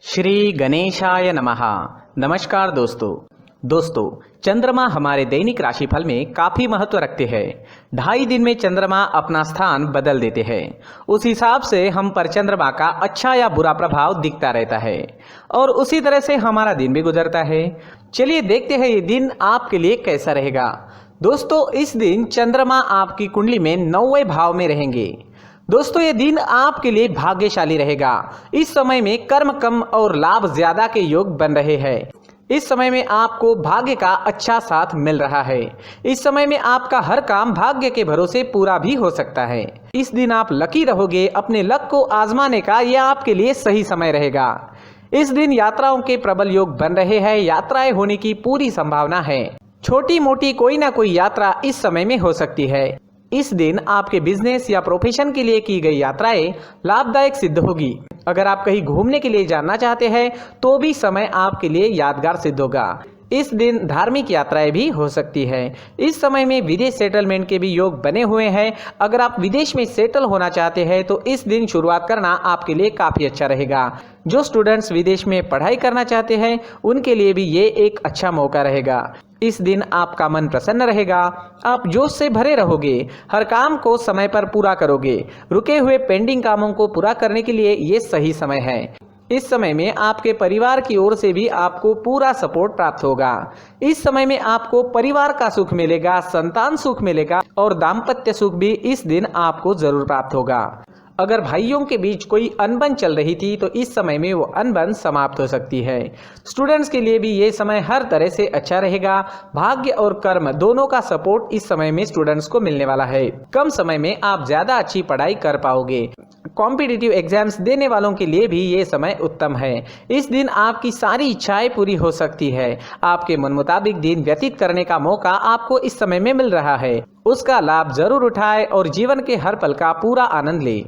श्री गणेशाय नमः। नमस्कार दोस्तों चंद्रमा हमारे दैनिक राशिफल में काफी महत्व रखते हैं। 2.5 दिन में चंद्रमा अपना स्थान बदल देते हैं। उस हिसाब से हम पर चंद्रमा का अच्छा या बुरा प्रभाव दिखता रहता है और उसी तरह से हमारा दिन भी गुजरता है। चलिए देखते हैं ये दिन आपके लिए कैसा रहेगा। दोस्तों इस दिन चंद्रमा आपकी कुंडली में 9वें भाव में रहेंगे। दोस्तों ये दिन आपके लिए भाग्यशाली रहेगा। इस समय में कर्म कम और लाभ ज्यादा के योग बन रहे हैं। इस समय में आपको भाग्य का अच्छा साथ मिल रहा है। इस समय में आपका हर काम भाग्य के भरोसे पूरा भी हो सकता है। इस दिन आप लकी रहोगे। अपने लक को आजमाने का यह आपके लिए सही समय रहेगा। इस दिन यात्राओं के प्रबल योग बन रहे हैं। यात्राएं होने की पूरी संभावना है। छोटी मोटी कोई ना कोई यात्रा इस समय में हो सकती है। इस दिन आपके बिजनेस या प्रोफेशन के लिए की गई यात्राएं लाभदायक सिद्ध होगी। अगर आप कहीं घूमने के लिए जाना चाहते हैं तो भी समय आपके लिए यादगार सिद्ध होगा। इस दिन धार्मिक यात्राएं भी हो सकती है। इस समय में विदेश सेटलमेंट के भी योग बने हुए हैं। अगर आप विदेश में सेटल होना चाहते हैं तो इस दिन शुरुआत करना आपके लिए काफ़ी अच्छा रहेगा। जो स्टूडेंट्स विदेश में पढ़ाई करना चाहते हैं उनके लिए भी ये एक अच्छा मौका रहेगा। इस दिन आपका मन प्रसन्न रहेगा। आप जोश से भरे रहोगे। हर काम को समय पर पूरा करोगे। रुके हुए पेंडिंग कामों को पूरा करने के लिए ये सही समय है। इस समय में आपके परिवार की ओर से भी आपको पूरा सपोर्ट प्राप्त होगा। इस समय में आपको परिवार का सुख मिलेगा, संतान सुख मिलेगा और दाम्पत्य सुख भी इस दिन आपको जरूर प्राप्त होगा। अगर भाइयों के बीच कोई अनबन चल रही थी तो इस समय में वो अनबन समाप्त हो सकती है। स्टूडेंट्स के लिए भी ये समय हर तरह से अच्छा रहेगा। भाग्य और कर्म दोनों का सपोर्ट इस समय में स्टूडेंट्स को मिलने वाला है। कम समय में आप ज्यादा अच्छी पढ़ाई कर पाओगे। कॉम्पिटिटिव एग्जाम्स देने वालों के लिए भी ये समय उत्तम है। इस दिन आपकी सारी इच्छाएं पूरी हो सकती है। आपके मन मुताबिक दिन व्यतीत करने का मौका आपको इस समय में मिल रहा है। उसका लाभ जरूर उठाएं और जीवन के हर पल का पूरा आनंद लें।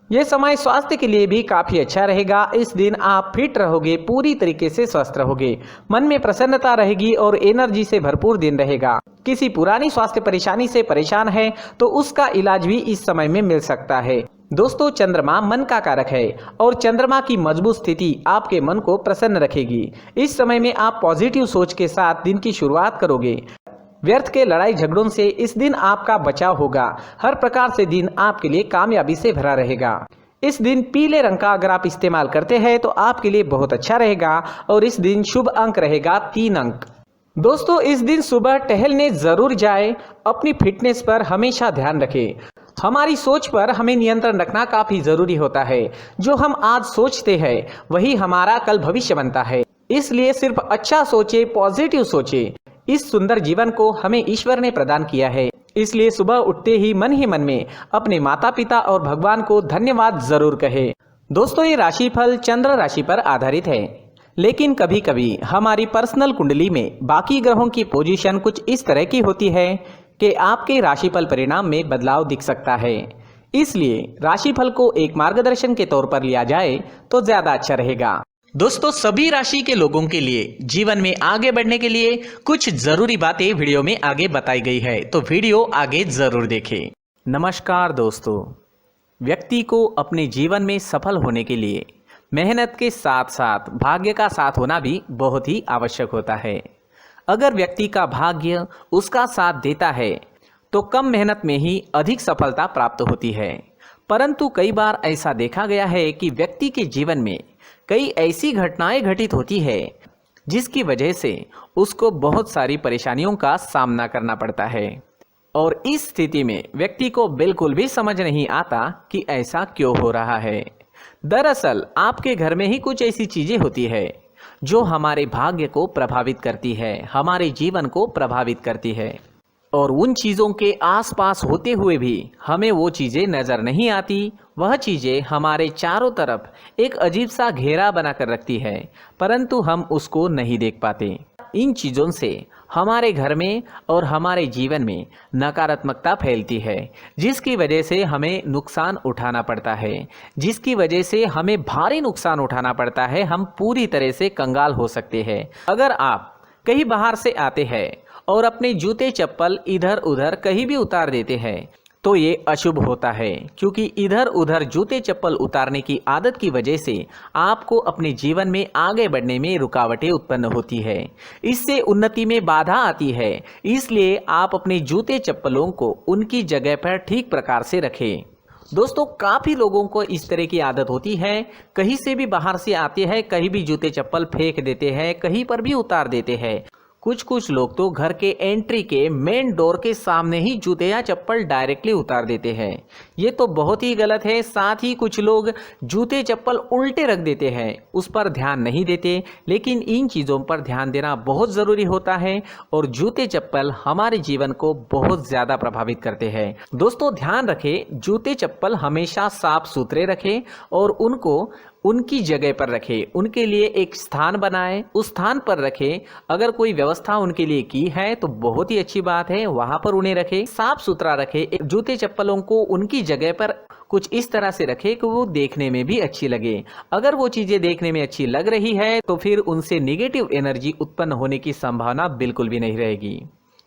ये समय स्वास्थ्य के लिए भी काफी अच्छा रहेगा। इस दिन आप फिट रहोगे, पूरी तरीके से स्वस्थ रहोगे। मन में प्रसन्नता रहेगी और एनर्जी से भरपूर दिन रहेगा। किसी पुरानी स्वास्थ्य परेशानी से परेशान है तो उसका इलाज भी इस समय में मिल सकता है। दोस्तों चंद्रमा मन का कारक है और चंद्रमा की मजबूत स्थिति आपके मन को प्रसन्न रखेगी। इस समय में आप पॉजिटिव सोच के साथ दिन की शुरुआत करोगे। व्यर्थ के लड़ाई झगड़ों से इस दिन आपका बचाव होगा। हर प्रकार से दिन आपके लिए कामयाबी से भरा रहेगा। इस दिन पीले रंग का अगर आप इस्तेमाल करते हैं तो आपके लिए बहुत अच्छा रहेगा और इस दिन शुभ अंक रहेगा 3 अंक। दोस्तों इस दिन सुबह टहलने जरूर जाए। अपनी फिटनेस पर हमेशा ध्यान रखें। हमारी सोच पर हमें नियंत्रण रखना काफी जरूरी होता है। जो हम आज सोचते हैं वही हमारा कल भविष्य बनता है। इसलिए सिर्फ अच्छा सोचे, पॉजिटिव सोचे। इस सुंदर जीवन को हमें ईश्वर ने प्रदान किया है। इसलिए सुबह उठते ही मन में अपने माता पिता और भगवान को धन्यवाद जरूर कहे। दोस्तों ये राशिफल चंद्र राशि पर आधारित है, लेकिन कभी कभी हमारी पर्सनल कुंडली में बाकी ग्रहों की पोजीशन कुछ इस तरह की होती है कि आपके राशिफल परिणाम में बदलाव दिख सकता है। इसलिए राशिफल को एक मार्गदर्शन के तौर पर लिया जाए तो ज्यादा अच्छा रहेगा। दोस्तों सभी राशि के लोगों के लिए जीवन में आगे बढ़ने के लिए कुछ जरूरी बातें वीडियो में आगे बताई गई है, तो वीडियो आगे जरूर देखें। नमस्कार दोस्तों, व्यक्ति को अपने जीवन में सफल होने के लिए मेहनत के साथ साथ भाग्य का साथ होना भी बहुत ही आवश्यक होता है। अगर व्यक्ति का भाग्य उसका साथ देता है तो कम मेहनत में ही अधिक सफलता प्राप्त होती है। परंतु कई बार ऐसा देखा गया है कि व्यक्ति के जीवन में कई ऐसी घटनाएं घटित होती है जिसकी वजह से उसको बहुत सारी परेशानियों का सामना करना पड़ता है और इस स्थिति में व्यक्ति को बिल्कुल भी समझ नहीं आता कि ऐसा क्यों हो रहा है। दरअसल आपके घर में ही कुछ ऐसी चीजें होती है जो हमारे भाग्य को प्रभावित करती है, हमारे जीवन को प्रभावित करती है और उन चीज़ों के आसपास होते हुए भी हमें वो चीज़ें नज़र नहीं आती। वह चीज़ें हमारे चारों तरफ एक अजीब सा घेरा बनाकर रखती है, परंतु हम उसको नहीं देख पाते। इन चीज़ों से हमारे घर में और हमारे जीवन में नकारात्मकता फैलती है, जिसकी वजह से हमें नुकसान उठाना पड़ता है, जिसकी वजह से हमें भारी नुकसान उठाना पड़ता है। हम पूरी तरह से कंगाल हो सकते हैं। अगर आप कहीं बाहर से आते हैं और अपने जूते चप्पल इधर उधर कहीं भी उतार देते हैं तो ये अशुभ होता है, क्योंकि इधर उधर जूते चप्पल उतारने की आदत की वजह से आपको अपने जीवन में आगे बढ़ने में रुकावटें उत्पन्न होती है। इससे उन्नति में बाधा आती है। इसलिए आप अपने जूते चप्पलों को उनकी जगह पर ठीक प्रकार से रखें। दोस्तों, काफ़ी लोगों को इस तरह की आदत होती है, कहीं से भी बाहर से आते हैं, कहीं भी जूते चप्पल फेंक देते हैं, कहीं पर भी उतार देते हैं। कुछ लोग तो घर के एंट्री के मेन डोर के सामने ही जूते या चप्पल डायरेक्टली उतार देते हैं। ये तो बहुत ही गलत है। साथ ही कुछ लोग जूते चप्पल उल्टे रख देते हैं, उस पर ध्यान नहीं देते। लेकिन इन चीज़ों पर ध्यान देना बहुत ज़रूरी होता है और जूते चप्पल हमारे जीवन को बहुत ज़्यादा प्रभावित करते हैं। दोस्तों, ध्यान रखें, जूते चप्पल हमेशा साफ सुथरे रखें और उनको उनकी जगह पर रखें। उनके लिए एक स्थान बनाएं, उस स्थान पर रखें। अगर कोई व्यवस्था उनके लिए की है तो बहुत ही अच्छी बात है, वहां पर उन्हें रखें, साफ सुथरा रखें। जूते चप्पलों को उनकी जगह पर कुछ इस तरह से रखें कि वो देखने में भी अच्छी लगे। अगर वो चीज़ें देखने में अच्छी लग रही है तो फिर उनसे निगेटिव एनर्जी उत्पन्न होने की संभावना बिल्कुल भी नहीं रहेगी।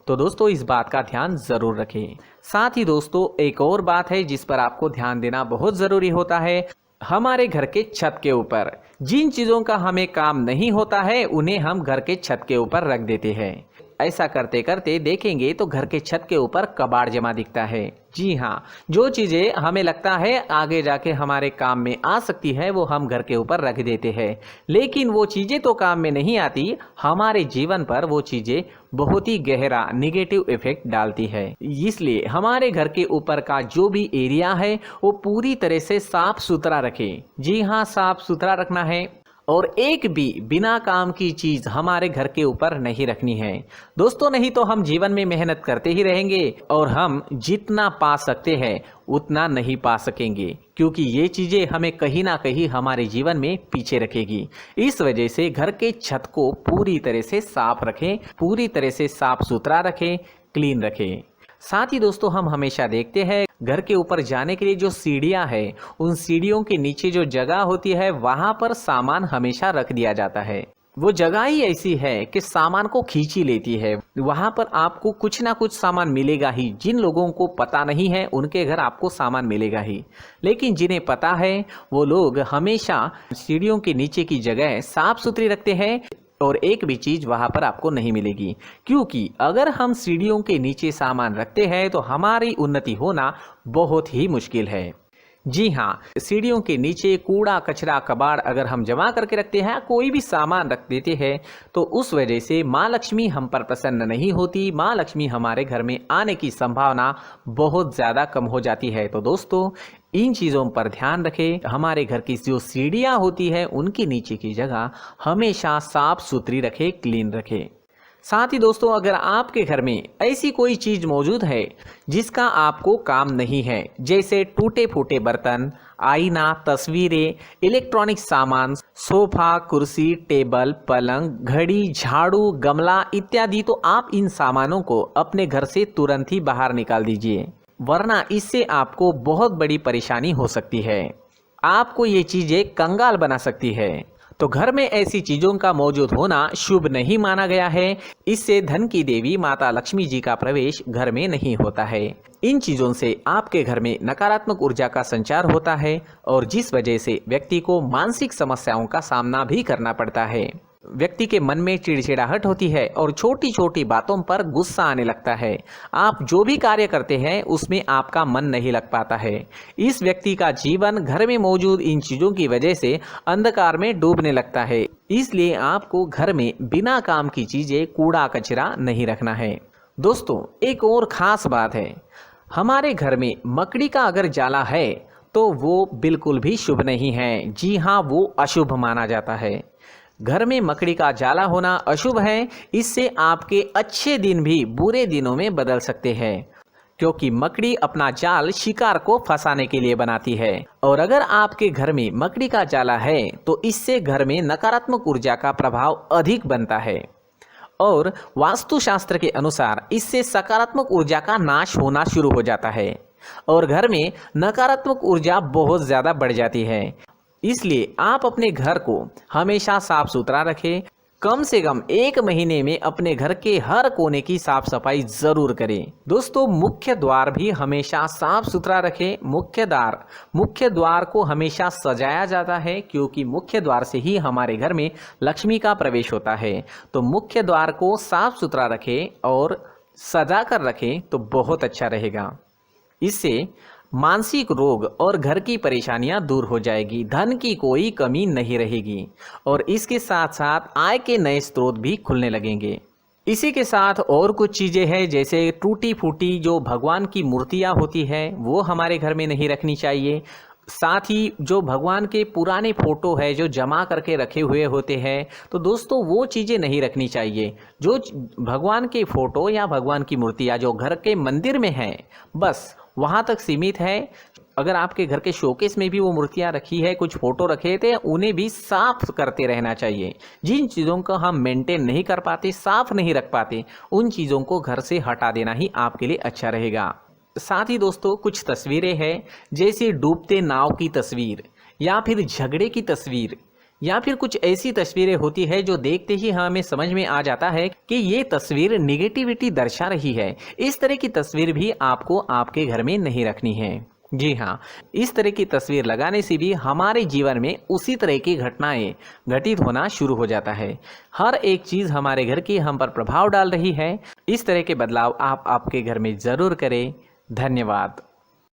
तो दोस्तों, इस बात का ध्यान ज़रूर रखें। साथ ही दोस्तों, एक और बात है जिस पर आपको ध्यान देना बहुत ज़रूरी होता है। हमारे घर के छत के ऊपर जिन चीज़ों का हमें काम नहीं होता है उन्हें हम घर के छत के ऊपर रख देते हैं। ऐसा करते करते देखेंगे तो घर के छत के ऊपर कबाड़ जमा दिखता है। जी हाँ, जो चीज़ें हमें लगता है आगे जाके हमारे काम में आ सकती है वो हम घर के ऊपर रख देते हैं, लेकिन वो चीज़ें तो काम में नहीं आती, हमारे जीवन पर वो चीज़ें बहुत ही गहरा निगेटिव इफेक्ट डालती है। इसलिए हमारे घर के ऊपर का जो भी एरिया है वो पूरी तरह से साफ सुथरा रखें। जी हाँ, साफ सुथरा रखना है और एक भी बिना काम की चीज हमारे घर के ऊपर नहीं रखनी है। दोस्तों, नहीं तो हम जीवन में मेहनत करते ही रहेंगे और हम जितना पा सकते हैं उतना नहीं पा सकेंगे, क्योंकि ये चीजें हमें कहीं ना कहीं हमारे जीवन में पीछे रखेगी। इस वजह से घर के छत को पूरी तरह से साफ रखें, पूरी तरह से साफ सुथरा रखें, क्लीन रखें। साथ ही दोस्तों, हम हमेशा देखते हैं घर के ऊपर जाने के लिए जो सीढ़ियां हैं, उन सीढ़ियों के नीचे जो जगह होती है वहां पर सामान हमेशा रख दिया जाता है। वो जगह ही ऐसी है कि सामान को खींच ही लेती है। वहां पर आपको कुछ ना कुछ सामान मिलेगा ही। जिन लोगों को पता नहीं है उनके घर आपको सामान मिलेगा ही, लेकिन जिन्हें पता है वो लोग हमेशा सीढ़ियों के नीचे की जगह साफ सुथरी रखते हैं और एक भी चीज वहां पर आपको नहीं मिलेगी। क्योंकि अगर हम सीढ़ियों के नीचे सामान रखते हैं तो हमारी उन्नति होना बहुत ही मुश्किल है। जी हाँ, सीढ़ियों के नीचे कूड़ा कचरा कबाड़ अगर हम जमा करके रखते हैं, कोई भी सामान रख देते हैं, तो उस वजह से माँ लक्ष्मी हम पर प्रसन्न नहीं होती। माँ लक्ष्मी हमारे घर में आने की संभावना बहुत ज़्यादा कम हो जाती है। तो दोस्तों, इन चीज़ों पर ध्यान रखें। हमारे घर की जो सीढ़ियाँ होती है उनके नीचे की जगह हमेशा साफ सुथरी रखें, क्लीन रखें। साथ ही दोस्तों, अगर आपके घर में ऐसी कोई चीज़ मौजूद है जिसका आपको काम नहीं है, जैसे टूटे फूटे बर्तन, आईना, तस्वीरें, इलेक्ट्रॉनिक सामान, सोफा, कुर्सी, टेबल, पलंग, घड़ी, झाड़ू, गमला इत्यादि, तो आप इन सामानों को अपने घर से तुरंत ही बाहर निकाल दीजिए, वरना इससे आपको बहुत बड़ी परेशानी हो सकती है। आपको ये चीज़ें कंगाल बना सकती है। तो घर में ऐसी चीजों का मौजूद होना शुभ नहीं माना गया है। इससे धन की देवी माता लक्ष्मी जी का प्रवेश घर में नहीं होता है। इन चीजों से आपके घर में नकारात्मक ऊर्जा का संचार होता है और जिस वजह से व्यक्ति को मानसिक समस्याओं का सामना भी करना पड़ता है। व्यक्ति के मन में चिड़चिड़ाहट होती है और छोटी छोटी बातों पर गुस्सा आने लगता है। आप जो भी कार्य करते हैं उसमें आपका मन नहीं लग पाता है। इस व्यक्ति का जीवन घर में मौजूद इन चीज़ों की वजह से अंधकार में डूबने लगता है। इसलिए आपको घर में बिना काम की चीज़ें, कूड़ा कचरा नहीं रखना है। दोस्तों, एक और ख़ास बात है, हमारे घर में मकड़ी का अगर जाला है तो वो बिल्कुल भी शुभ नहीं है। जी हाँ, वो अशुभ माना जाता है। घर में मकड़ी का जाला होना अशुभ है। इससे आपके अच्छे दिन भी बुरे दिनों में बदल सकते हैं, क्योंकि मकड़ी अपना जाल शिकार को फंसाने के लिए बनाती है। और अगर आपके घर में मकड़ी का जाला है तो इससे घर में नकारात्मक ऊर्जा का प्रभाव अधिक बनता है और वास्तुशास्त्र के अनुसार इससे सकारात्मक ऊर्जा का नाश होना शुरू हो जाता है और घर में नकारात्मक ऊर्जा बहुत ज़्यादा बढ़ जाती है। इसलिए आप अपने घर को हमेशा साफ सुथरा रखें, कम से कम 1 महीने में अपने घर के हर कोने की साफ सफाई जरूर करें। दोस्तों, मुख्य द्वार भी हमेशा साफ सुथरा रखें। मुख्य द्वार को हमेशा सजाया जाता है, क्योंकि मुख्य द्वार से ही हमारे घर में लक्ष्मी का प्रवेश होता है। तो मुख्य द्वार को साफ सुथरा रखें और सजा कर रखें तो बहुत अच्छा रहेगा। इससे मानसिक रोग और घर की परेशानियां दूर हो जाएगी, धन की कोई कमी नहीं रहेगी और इसके साथ साथ आय के नए स्रोत भी खुलने लगेंगे। इसी के साथ और कुछ चीज़ें हैं, जैसे टूटी फूटी जो भगवान की मूर्तियां होती है वो हमारे घर में नहीं रखनी चाहिए। साथ ही जो भगवान के पुराने फोटो है जो जमा करके रखे हुए होते हैं, तो दोस्तों वो चीज़ें नहीं रखनी चाहिए। जो भगवान के फोटो या भगवान की मूर्तियाँ जो घर के मंदिर में हैं, बस वहाँ तक सीमित है। अगर आपके घर के शोकेस में भी वो मूर्तियाँ रखी है, कुछ फोटो रखे थे, उन्हें भी साफ करते रहना चाहिए। जिन चीज़ों को हम मेंटेन नहीं कर पाते, साफ नहीं रख पाते, उन चीज़ों को घर से हटा देना ही आपके लिए अच्छा रहेगा। साथ ही दोस्तों, कुछ तस्वीरें हैं, जैसे डूबते नाव की तस्वीर या फिर झगड़े की तस्वीर या फिर कुछ ऐसी तस्वीरें होती है जो देखते ही हमें समझ में आ जाता है कि ये तस्वीर निगेटिविटी दर्शा रही है। इस तरह की तस्वीर भी आपको आपके घर में नहीं रखनी है। जी हाँ, इस तरह की तस्वीर लगाने से भी हमारे जीवन में उसी तरह की घटनाएं घटित होना शुरू हो जाता है। हर एक चीज़ हमारे घर की हम पर प्रभाव डाल रही है। इस तरह के बदलाव आप आपके घर में ज़रूर करें। धन्यवाद।